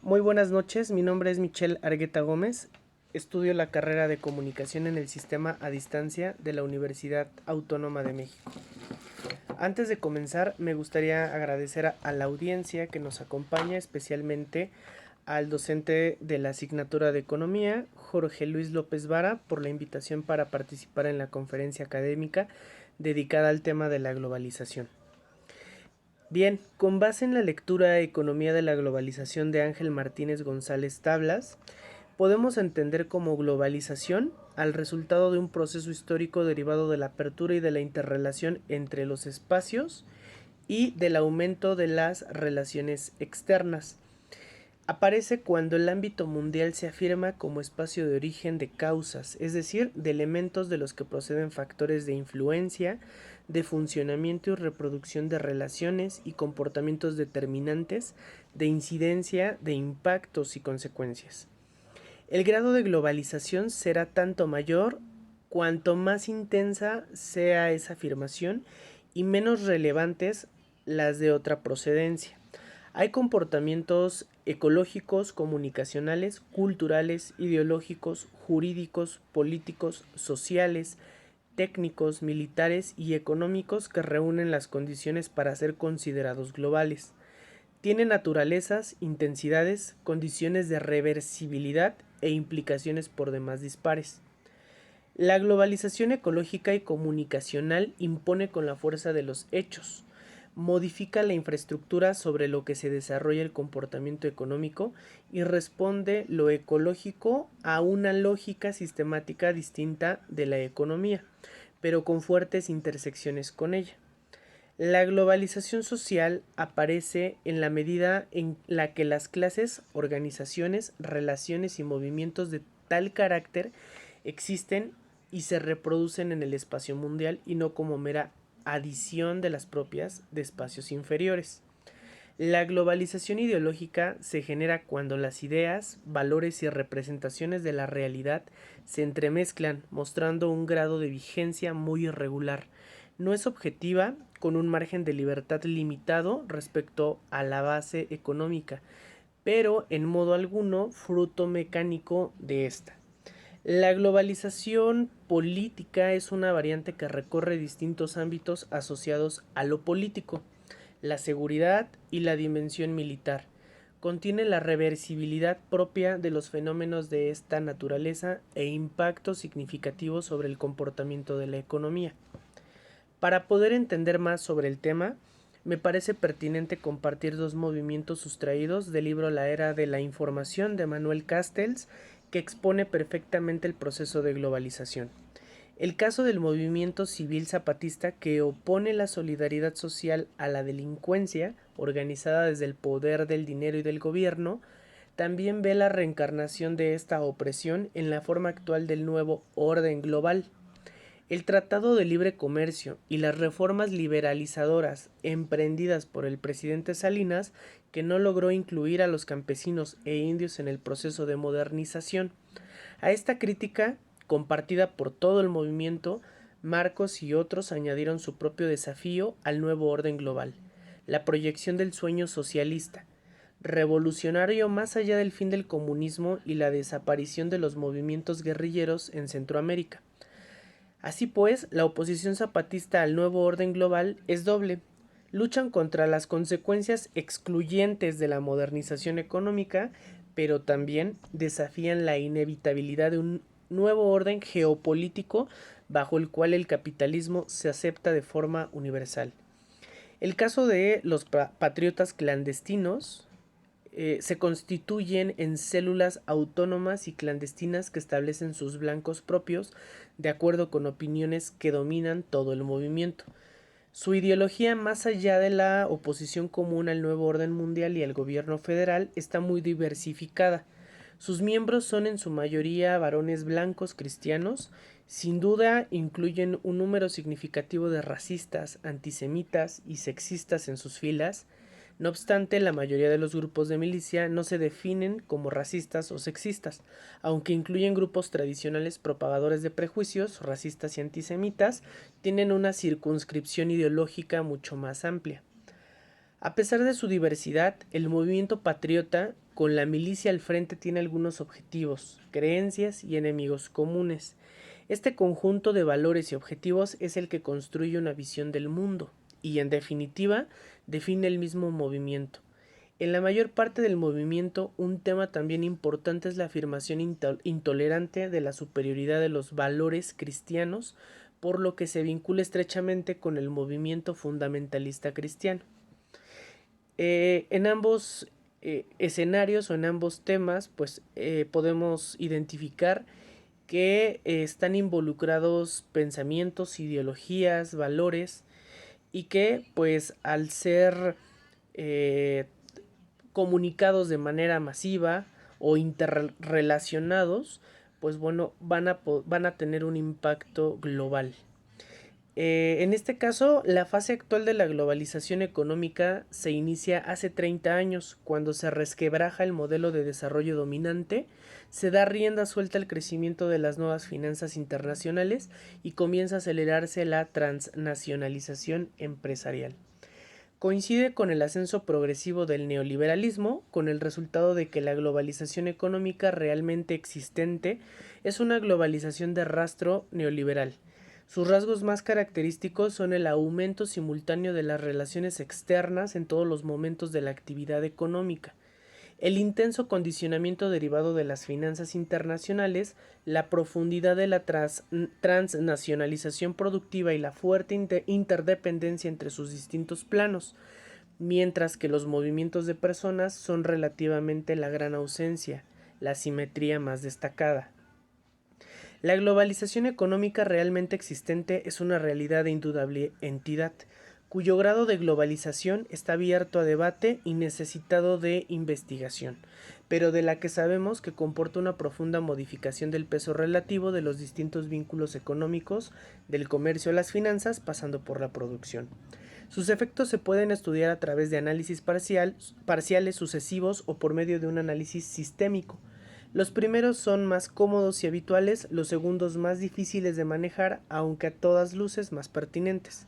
Muy buenas noches, mi nombre es Michelle Argueta Gómez, estudio la carrera de Comunicación en el Sistema a Distancia de la Universidad Autónoma de México. Antes de comenzar, me gustaría agradecer a la audiencia que nos acompaña, especialmente al docente de la asignatura de Economía, Jorge Luis López Vara, por la invitación para participar en la conferencia académica dedicada al tema de la globalización. Bien, con base en la lectura Economía de la Globalización de Ángel Martínez González Tablas, podemos entender como globalización al resultado de un proceso histórico derivado de la apertura y de la interrelación entre los espacios y del aumento de las relaciones externas. Aparece cuando el ámbito mundial se afirma como espacio de origen de causas, es decir, de elementos de los que proceden factores de influencia, de funcionamiento y reproducción de relaciones y comportamientos determinantes, de incidencia, de impactos y consecuencias. El grado de globalización será tanto mayor cuanto más intensa sea esa afirmación y menos relevantes las de otra procedencia. Hay comportamientos ecológicos, comunicacionales, culturales, ideológicos, jurídicos, políticos, sociales, técnicos, militares y económicos que reúnen las condiciones para ser considerados globales. Tiene naturalezas, intensidades, condiciones de reversibilidad e implicaciones por demás dispares. La globalización ecológica y comunicacional impone con la fuerza de los hechos, modifica la infraestructura sobre lo que se desarrolla el comportamiento económico y responde lo ecológico a una lógica sistemática distinta de la economía, pero con fuertes intersecciones con ella. La globalización social aparece en la medida en la que las clases, organizaciones, relaciones y movimientos de tal carácter existen y se reproducen en el espacio mundial y no como mera adición de las propias de espacios inferiores. La globalización ideológica se genera cuando las ideas, valores y representaciones de la realidad se entremezclan, mostrando un grado de vigencia muy irregular. No es objetiva, con un margen de libertad limitado respecto a la base económica, pero en modo alguno fruto mecánico de esta. La globalización política es una variante que recorre distintos ámbitos asociados a lo político, la seguridad y la dimensión militar. Contiene la reversibilidad propia de los fenómenos de esta naturaleza e impactos significativos sobre el comportamiento de la economía. Para poder entender más sobre el tema, me parece pertinente compartir dos movimientos sustraídos del libro La Era de la Información de Manuel Castells, que expone perfectamente el proceso de globalización. El caso del movimiento civil zapatista, que opone la solidaridad social a la delincuencia organizada desde el poder del dinero y del gobierno, también ve la reencarnación de esta opresión en la forma actual del nuevo orden global. El Tratado de Libre Comercio y las reformas liberalizadoras emprendidas por el presidente Salinas, que no logró incluir a los campesinos e indios en el proceso de modernización. A esta crítica, compartida por todo el movimiento, Marcos y otros añadieron su propio desafío al nuevo orden global, la proyección del sueño socialista, revolucionario más allá del fin del comunismo y la desaparición de los movimientos guerrilleros en Centroamérica. Así pues, la oposición zapatista al nuevo orden global es doble. Luchan contra las consecuencias excluyentes de la modernización económica, pero también desafían la inevitabilidad de un nuevo orden geopolítico bajo el cual el capitalismo se acepta de forma universal. El caso de los patriotas clandestinos se constituyen en células autónomas y clandestinas que establecen sus blancos propios de acuerdo con opiniones que dominan todo el movimiento. Su ideología, más allá de la oposición común al nuevo orden mundial y al gobierno federal, está muy diversificada. Sus miembros son en su mayoría varones blancos cristianos. Sin duda incluyen un número significativo de racistas, antisemitas y sexistas en sus filas. No obstante, la mayoría de los grupos de milicia no se definen como racistas o sexistas, aunque incluyen grupos tradicionales propagadores de prejuicios, racistas y antisemitas, tienen una circunscripción ideológica mucho más amplia. A pesar de su diversidad, el movimiento patriota, con la milicia al frente, tiene algunos objetivos, creencias y enemigos comunes. Este conjunto de valores y objetivos es el que construye una visión del mundo y, en definitiva, define el mismo movimiento. En la mayor parte del movimiento, un tema también importante es la afirmación intolerante de la superioridad de los valores cristianos, por lo que se vincula estrechamente con el movimiento fundamentalista cristiano. En ambos escenarios o en ambos temas, pues podemos identificar que están involucrados pensamientos, ideologías, valores y que pues al ser eh, comunicados de manera masiva o interrelacionados, pues bueno, van a tener un impacto global. En este caso, la fase actual de la globalización económica se inicia hace 30 años, cuando se resquebraja el modelo de desarrollo dominante, se da rienda suelta al crecimiento de las nuevas finanzas internacionales y comienza a acelerarse la transnacionalización empresarial. Coincide con el ascenso progresivo del neoliberalismo, con el resultado de que la globalización económica realmente existente es una globalización de rastro neoliberal. Sus rasgos más característicos son el aumento simultáneo de las relaciones externas en todos los momentos de la actividad económica, el intenso condicionamiento derivado de las finanzas internacionales, la profundidad de la transnacionalización productiva y la fuerte interdependencia entre sus distintos planos, mientras que los movimientos de personas son relativamente la gran ausencia, la simetría más destacada. La globalización económica realmente existente es una realidad de indudable entidad, cuyo grado de globalización está abierto a debate y necesitado de investigación, pero de la que sabemos que comporta una profunda modificación del peso relativo de los distintos vínculos económicos, del comercio a las finanzas, pasando por la producción. Sus efectos se pueden estudiar a través de análisis parciales sucesivos o por medio de un análisis sistémico. Los primeros son más cómodos y habituales, los segundos más difíciles de manejar, aunque a todas luces más pertinentes.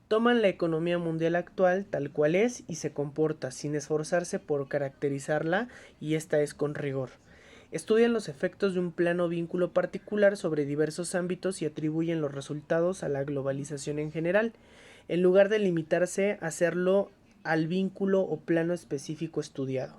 Toman la economía mundial actual tal cual es y se comporta, sin esforzarse por caracterizarla, y esta es con rigor. Estudian los efectos de un plano vínculo particular sobre diversos ámbitos y atribuyen los resultados a la globalización en general, en lugar de limitarse a hacerlo al vínculo o plano específico estudiado.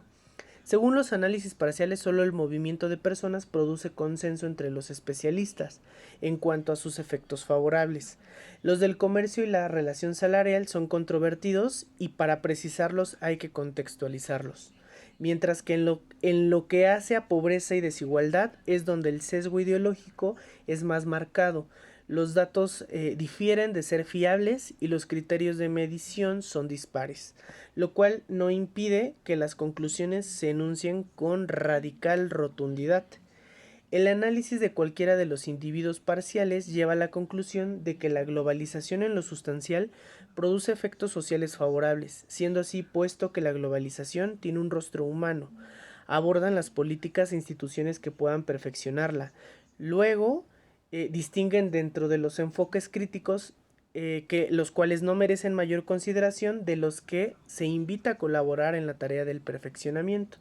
Según los análisis parciales, solo el movimiento de personas produce consenso entre los especialistas en cuanto a sus efectos favorables. Los del comercio y la relación salarial son controvertidos y para precisarlos hay que contextualizarlos. Mientras que en lo que hace a pobreza y desigualdad es donde el sesgo ideológico es más marcado. Los datos difieren de ser fiables y los criterios de medición son dispares, lo cual no impide que las conclusiones se enuncien con radical rotundidad. El análisis de cualquiera de los individuos parciales lleva a la conclusión de que la globalización en lo sustancial produce efectos sociales favorables, siendo así puesto que la globalización tiene un rostro humano. Abordan las políticas e instituciones que puedan perfeccionarla. Luego, distinguen dentro de los enfoques críticos que los cuales no merecen mayor consideración de los que se invita a colaborar en la tarea del perfeccionamiento.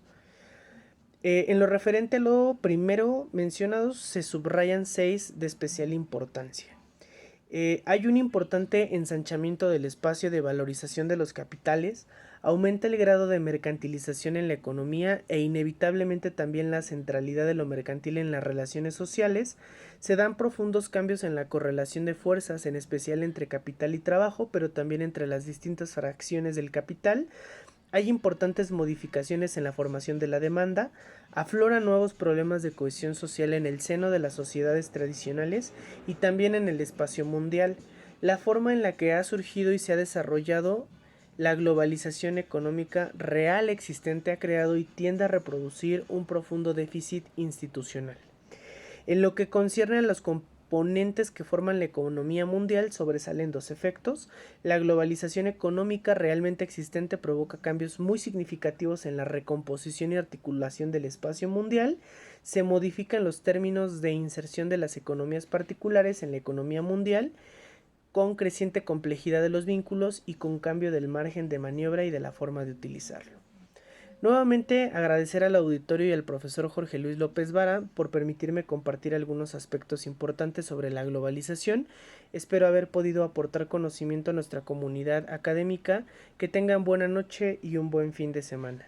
En lo referente a lo primero mencionado, se subrayan 6 de especial importancia. Hay un importante ensanchamiento del espacio de valorización de los capitales, aumenta el grado de mercantilización en la economía e inevitablemente también la centralidad de lo mercantil en las relaciones sociales, se dan profundos cambios en la correlación de fuerzas, en especial entre capital y trabajo, pero también entre las distintas fracciones del capital. Hay importantes modificaciones en la formación de la demanda, afloran nuevos problemas de cohesión social en el seno de las sociedades tradicionales y también en el espacio mundial. La forma en la que ha surgido y se ha desarrollado la globalización económica real existente ha creado y tiende a reproducir un profundo déficit institucional. En lo que concierne a los componentes que forman la economía mundial, sobresalen dos efectos. La globalización económica realmente existente provoca cambios muy significativos en la recomposición y articulación del espacio mundial. Se modifican los términos de inserción de las economías particulares en la economía mundial. con creciente complejidad de los vínculos y con cambio del margen de maniobra y de la forma de utilizarlo. Nuevamente agradecer al auditorio y al profesor Jorge Luis López Vara por permitirme compartir algunos aspectos importantes sobre la globalización. Espero haber podido aportar conocimiento a nuestra comunidad académica. Que tengan buena noche y un buen fin de semana.